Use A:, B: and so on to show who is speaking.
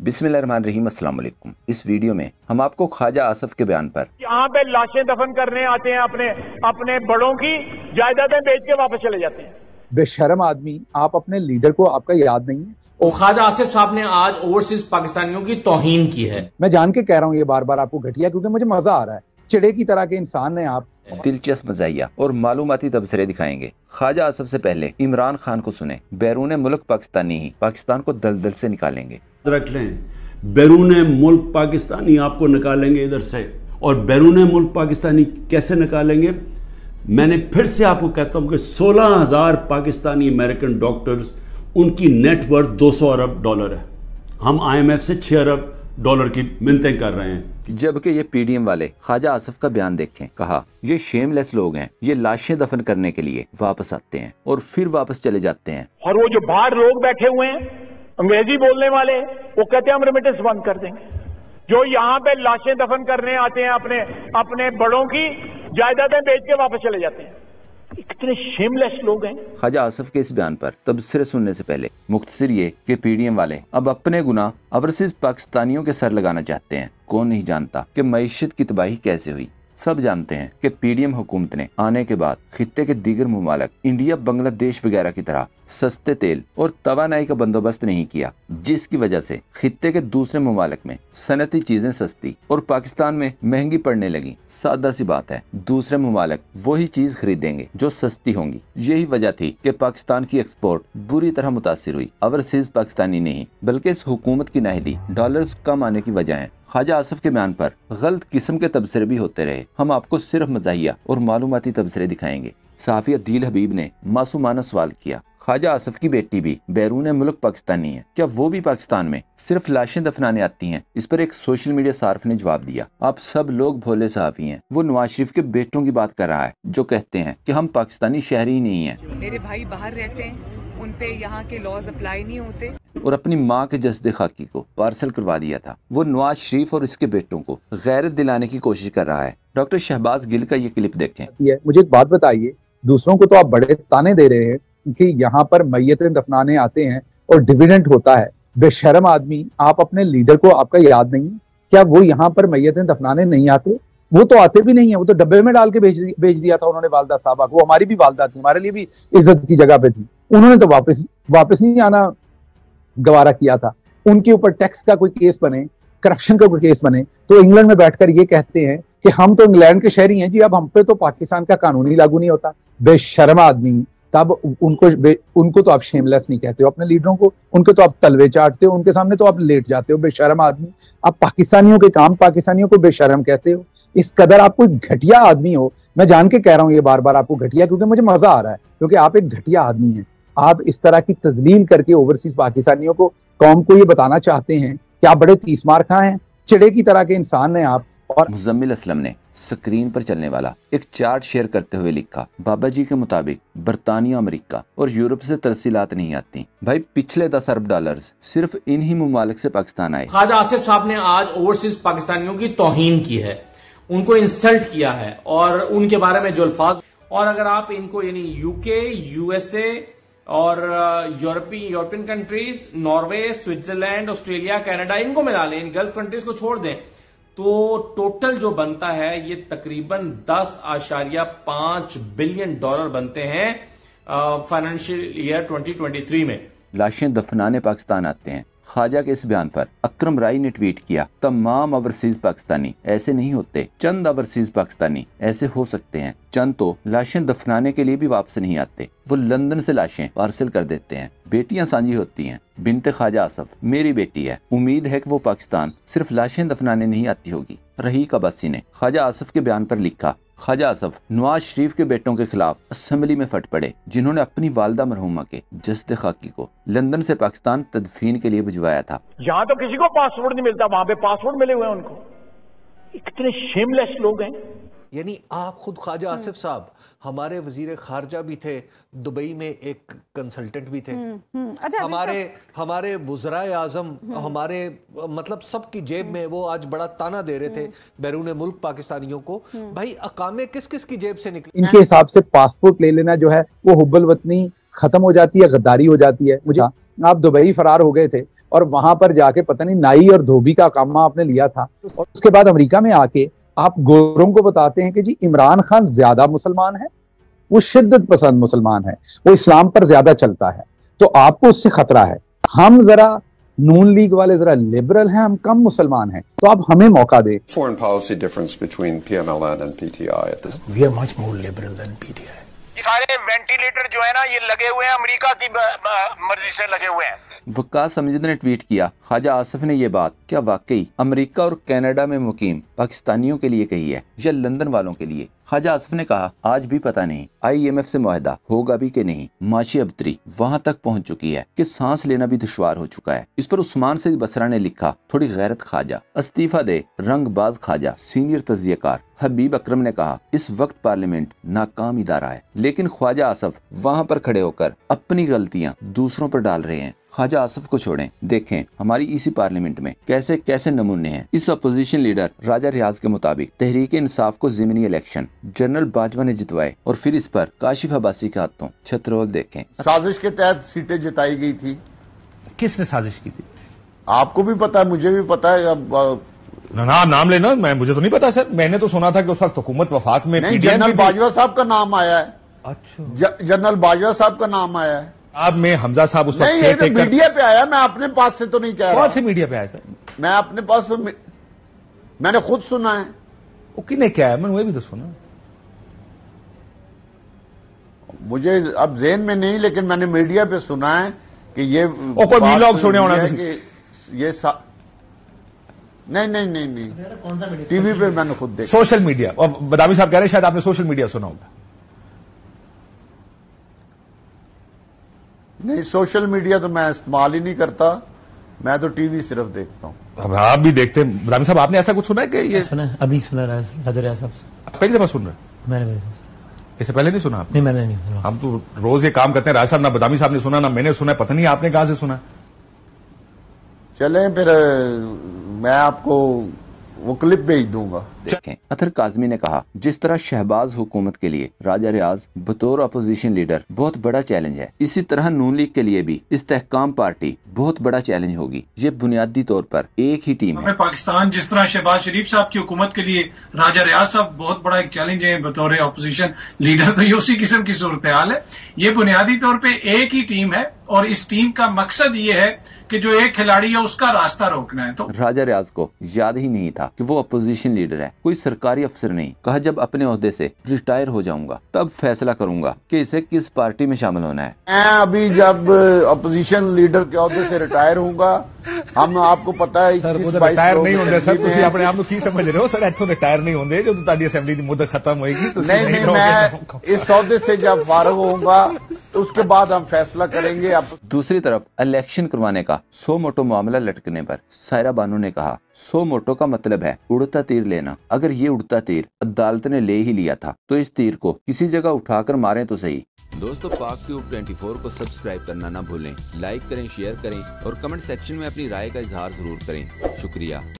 A: बिस्मिल्लाहिर्रहमानिर्रहीम, अस्सलाम वालेकुम। इस वीडियो में हम आपको ख्वाजा आसफ के बयान पर
B: यहाँ पे लाशें दफन करने आते हैं, अपने बड़ों की जायदादें बेच के वापस चले जाते हैं।
C: बेशर्म आदमी, आप अपने लीडर को आपका याद नहीं है।
D: और ख्वाजा आसिफ साहब ने आज ओवरसीज पाकिस्तानियों की तौहीन की है।
C: मैं जान के कह रहा हूँ ये बार बार आपको घटिया, क्योंकि मुझे मजा आ रहा है। चिड़े की तरह के इंसान ने आप।
A: दिलचस्प मज़ाहिया और मालूमाती तबसरे दिखाएंगे। ख्वाजा आसफ से पहले इमरान खान को सुने। बैरून मुल्क पाकिस्तानी ही पाकिस्तान को दलदल से निकालेंगे।
E: रख लें, बैरून मुल्क पाकिस्तानी आपको निकालेंगे इधर से। और बैरून मुल्क पाकिस्तानी कैसे निकालेंगे? मैंने फिर से आपको कहता हूं कि 16,000 पाकिस्तानी अमेरिकन डॉक्टर्स, उनकी नेटवर्थ 200 अरब डॉलर है। हम IMF से 6 अरब डॉलर की मिन्नतें कर रहे हैं।
A: जबकि ये PDM वाले ख्वाजा आसफ का बयान देखें। कहा, ये शेमलेस लोग हैं, ये लाशें दफन करने के लिए वापस आते हैं और फिर वापस चले जाते हैं।
B: और वो जो बाहर लोग बैठे हुए हैं अंग्रेजी बोलने वाले, वो कहते हैं हम रेमिटेंस बंद कर देंगे। जो यहाँ पे लाशें दफन करने आते हैं, अपने बड़ों की जायदादें बेच के वापस चले जाते हैं। इतने शेमलेस लोग हैं।
A: ख्वाजा आसफ के इस बयान पर तबसरे सुनने से पहले मुख्तसर ये कि PDM वाले अब अपने गुनाह ओवरसीज पाकिस्तानियों के सर लगाना चाहते हैं। कौन नहीं जानता कि मईशत की तबाही कैसे हुई। सब जानते हैं कि PDM हुकूमत ने आने के बाद खित्ते के दीगर ममालिक इंडिया, बांग्लादेश वगैरह की तरह सस्ते तेल और तवानाई का बंदोबस्त नहीं किया, जिसकी वजह से खित्ते के दूसरे ममालिक में सनती चीजें सस्ती और पाकिस्तान में महंगी पड़ने लगी। सादा सी बात है, दूसरे ममालिक वही चीज खरीदेंगे जो सस्ती होंगी। यही वजह थी कि पाकिस्तान की एक्सपोर्ट बुरी तरह मुतासिर हुई। ओवरसीज पाकिस्तानी नहीं, बल्कि इस हुकूमत की नाहिदी, डॉलर्स कम आने की वजह है। ख्वाजा आसफ के बयान पर गलत किस्म के तबसरे भी होते रहे। हम आपको सिर्फ मज़ाहिया और मालूमाती तबसरे दिखाएंगे। सहाफ़ी अदील हबीब ने मासूमाना सवाल किया, ख्वाजा आसफ की बेटी भी बैरून मुल्क पाकिस्तानी है, क्या वो भी पाकिस्तान में सिर्फ लाशें दफनाने आती हैं? इस पर एक सोशल मीडिया सार्फ ने जवाब दिया, आप सब लोग भोले सहाफ़ी हैं। वो नवाज शरीफ के बेटों की बात कर रहा है जो कहते हैं कि हम पाकिस्तानी शहरी ही नहीं हैं।
F: मेरे भाई बाहर रहते हैं, उन पे यहाँ के लॉज अप्लाई नहीं होते।
A: और अपनी माँ के जस्दे खाकी को पार्सल करवा दिया था। वो नवाज शरीफ और इसके बेटों को गैरत दिलाने की कोशिश कर रहा है। डॉक्टर शहबाज गिल का ये क्लिप देखें।
C: मुझे एक बात बताइए, दूसरों को तो आप बड़े ताने दे रहे हैं कि यहाँ पर मैयतें दफनाने आते हैं और डिविडेंड होता है। बेशर्म आदमी, आप अपने लीडर को आपका याद नहीं है क्या? वो यहाँ पर मैयतें दफनाने नहीं आते? वो तो आते भी नहीं है, वो तो डब्बे में डाल के भेज दिया था उन्होंने वालदा साहबा को। वो हमारी भी वालदा थी, हमारे लिए भी इज्जत की जगह पे थी। उन्होंने तो वापस नहीं आना गवारा किया था। उनके ऊपर टैक्स का कोई केस बने, करप्शन का कोई केस बने, तो इंग्लैंड में बैठकर ये कहते हैं कि हम तो इंग्लैंड के शहरी हैं जी, अब हम पे तो पाकिस्तान का कानून ही लागू नहीं होता। बेशर्म आदमी, तब उनको तो आप शेमलेस नहीं कहते हो अपने लीडरों को, उनके तो आप तलवे चाटते हो, उनके सामने तो आप लेट जाते हो। बेशर्म आदमी, आप पाकिस्तानियों के काम, पाकिस्तानियों को बेशर्म कहते हो। इस कदर आप कोई घटिया आदमी हो। मैं जान के कह रहा हूँ ये बार बार आपको घटिया, क्योंकि मुझे मजा आ रहा है, क्योंकि आप एक घटिया आदमी हैं। आप इस तरह की तजलील करके ओवरसीज पाकिस्तानियों को, कौम को ये बताना चाहते हैं कि आप बड़े तीसमार खां हैं, चिड़े की तरह के इंसान हैं आप। और
A: मुजम्मिल असलम ने स्क्रीन पर चलने वाला एक चार्ट शेयर करते हुए लिखा, बाबा जी के मुताबिक बरतानिया, अमेरिका और यूरोप से तरसीलात नहीं आती। भाई, पिछले 10 अरब डॉलर्स सिर्फ इन्हीं ममालिक से पाकिस्तान आए।
D: ख्वाजा आसिफ साहब ने आज ओवरसीज पाकिस्तानियों की तौहीन की है, उनको इंसल्ट किया है और उनके बारे में जो अल्फाज। और अगर आप इनको यानी UK, USA और European countries, Norway, Switzerland, Australia, Canada, इनको मिला लें, इन गल्फ कंट्रीज को छोड़ दें, तो टोटल जो बनता है ये तकरीबन 10.5 बिलियन डॉलर बनते हैं फाइनेंशियल ईयर 2023 में।
A: लाशें दफनाने पाकिस्तान आते हैं। ख्वाजा के इस बयान पर अकरम राय ने ट्वीट किया, तमाम ओवरसीज पाकिस्तानी ऐसे नहीं होते, चंद ओवरसीज पाकिस्तानी ऐसे हो सकते हैं। चंद तो लाशें दफनाने के लिए भी वापस नहीं आते, वो लंदन से लाशें पार्सल कर देते हैं। बेटियां साझी होती हैं। बिनते ख्वाजा आसफ मेरी बेटी है, उम्मीद है कि वो पाकिस्तान सिर्फ लाशें दफनाने नहीं आती होगी। रहीक अब्बासी ने ख्वाजा आसफ के बयान पर लिखा, ख्वाजा आसफ नवाज शरीफ के बेटों के खिलाफ असेंबली में फट पड़े, जिन्होंने अपनी वालदा मरहुमा के जस्द खाकी को लंदन से पाकिस्तान तदफीन के लिए भिजवाया था।
B: यहाँ तो किसी को पासपोर्ट नहीं मिलता, वहां पे पासपोर्ट मिले हुए हैं उनको। इतने शेमलेस लोग हैं।
G: यानी आप खुद ख्वाजा आसिफ साहब हमारे वजीर खारजा भी थे, दुबई में एक कंसल्टेंट भी थे।
H: अच्छा,
G: हमारे वज़राए आज़म, हमारे मतलब सबकी जेब में वो आज बड़ा ताना दे रहे थे बैरून मुल्क पाकिस्तानियों को। भाई, अकामे किस किस की जेब से निकले?
C: इनके हिसाब से पासपोर्ट ले लेना जो है वो हुब्बुल वतनी खत्म हो जाती है, गद्दारी हो जाती है। मुझे आप दुबई फरार हो गए थे, और वहां पर जाके पता नहीं नाई और धोबी का काम आपने लिया था, और उसके बाद अमेरिका में आके आप गोरों को बताते हैं कि जी इमरान खान ज्यादा मुसलमान है, वो शिद्दत पसंद मुसलमान है, वो इस्लाम पर ज्यादा चलता है, तो आपको उससे खतरा है। हम जरा नून लीग वाले जरा लिबरल हैं, हम कम मुसलमान हैं, तो आप हमें मौका दें।
H: Foreign policy difference between PMLN and PTI at this.
I: We are much more liberal than PTI.
B: सारे वेंटिलेटर जो है ना ये लगे हुए हैं अमेरिका की मर्जी से लगे हुए हैं।
A: वकास अमजद ने ट्वीट किया, ख्वाजा आसिफ ने ये बात क्या वाकई अमेरिका और कनाडा में मुकीम पाकिस्तानियों के लिए कही है या लंदन वालों के लिए? ख्वाजा आसिफ ने कहा, आज भी पता नहीं IMF से मुआहदा होगा भी कि नहीं। माशी अबतरी वहां तक पहुंच चुकी है कि सांस लेना भी दुश्वार हो चुका है। इस पर उस्मान सईद बसरा ने लिखा, थोड़ी गैरत ख्वाजा, इस्तीफा दे रंगबाज ख्वाजा। सीनियर तजियाकार हबीब अकरम ने कहा, इस वक्त पार्लियामेंट नाकाम इदारा है, लेकिन ख्वाजा आसिफ वहां पर खड़े होकर अपनी गलतियां दूसरों पर डाल रहे हैं। ख्वाजा आसिफ को छोड़ें, देखें हमारी इसी पार्लियामेंट में कैसे कैसे नमूने हैं। इस अपोजिशन लीडर राजा रियाज के मुताबिक तहरीक इंसाफ को ज़मीनी इलेक्शन जनरल बाजवा ने जितवाए और फिर इस पर काशिफ अब्बासी के हाथों छतरोल देखें।
J: साजिश के तहत सीटें जिताई गई थी।
I: किसने साजिश की थी?
J: आपको भी पता है, मुझे भी पता है। अब
K: ना नाम लेना, मैं मुझे तो नहीं पता सर। मैंने तो सुना था कि उस वक्त हुकूमत वफाक में
J: जनरल बाजवा साहब का नाम आया है।
I: अच्छा,
J: जनरल बाजवा साहब का नाम आया है।
K: आप में हमजा साहब उस वक्त
J: नहीं, ये तो मीडिया पे आया, मैं अपने पास से तो नहीं कह रहा।
K: कौन से मीडिया पे आया सर?
J: मैं अपने पास तो मैंने खुद सुना है।
K: वो किने क्या है, मैंने वही भी तो सुना।
J: मुझे अब ज़हन में नहीं, लेकिन मैंने मीडिया पे सुना है कि ये
K: कोई वीलॉग सुने होना
J: कि ये नहीं, टीवी पे मैंने खुद देखा।
K: सोशल मीडिया, और बदामी साहब कह रहे हैं शायद आपने सोशल मीडिया सुना होगा।
J: नहीं, सोशल मीडिया तो मैं इस्तेमाल ही नहीं करता, मैं तो टीवी सिर्फ देखता हूँ।
K: अब आप भी देखते हैं। बदामी साहब, आपने ऐसा कुछ सुना है कि ये
I: सुना है, अभी सुना राजा रियाज साहब से।
K: पहली दफा सुन रहे हैं?
I: मैंने
K: इससे पहले नहीं सुना आपने?
I: नहीं, मैंने नहीं सुना।
K: हम तो रोज ये काम करते हैं, राज साहब, ना बदामी साहब ने सुना ना मैंने सुना, पता नहीं आपने कहां से सुना।
J: चलें फिर मैं आपको वो क्लिप भेज दूंगा।
A: देखें, अतर काजमी ने कहा, जिस तरह शहबाज हुकूमत के लिए राजा रियाज बतौर अपोजिशन लीडर बहुत बड़ा चैलेंज है, इसी तरह नून लीग के लिए भी इस्तेहकाम पार्टी बहुत बड़ा चैलेंज होगी। ये बुनियादी तौर पर एक ही टीम है।
L: पाकिस्तान जिस तरह शहबाज शरीफ साहब की हुकूमत के लिए राजा रियाज साहब बहुत बड़ा एक चैलेंज है बतौर अपोजिशन लीडर, तो ये उसी किस्म की सूरत हाल है। ये बुनियादी तौर पर एक ही टीम है और इस टीम का मकसद ये है कि जो एक खिलाड़ी है उसका रास्ता रोकना है। तो
A: राजा रियाज को याद ही नहीं था कि वो अपोजिशन लीडर है, कोई सरकारी अफसर नहीं। कहा, जब अपने ओहदे से रिटायर हो जाऊंगा तब फैसला करूंगा कि इसे किस पार्टी में शामिल होना है।
J: मैं अभी जब अपोजिशन लीडर के ओहदे से रिटायर होऊंगा, हम आपको पता है
K: सर वो रिटायर नहीं होंगे सर, ਤੁਸੀਂ ਆਪਣੇ ਆਪ ਨੂੰ ਕੀ ਸਮਝ ਰਹੇ ਹੋ सर? ਇੱਥੋਂ रिटायर नहीं होंगे, जो ਤੁਹਾਡੀ असेंबली की मुद्दत खत्म होगी तो
J: नहीं, मैं इस ओहदे से जब फारिग होऊंगा उसके बाद हम फैसला करेंगे।
A: दूसरी तरफ इलेक्शन करवाने का सो मोटो मामला लटकने पर सायरा बानो ने कहा, सो मोटो का मतलब है उड़ता तीर लेना। अगर ये उड़ता तीर अदालत ने ले ही लिया था तो इस तीर को किसी जगह उठाकर मारें तो सही। दोस्तों, पाक ट्यूब 24 को सब्सक्राइब करना ना भूलें, लाइक करें, शेयर करें और कमेंट सेक्शन में अपनी राय का इजहार जरूर करें। शुक्रिया।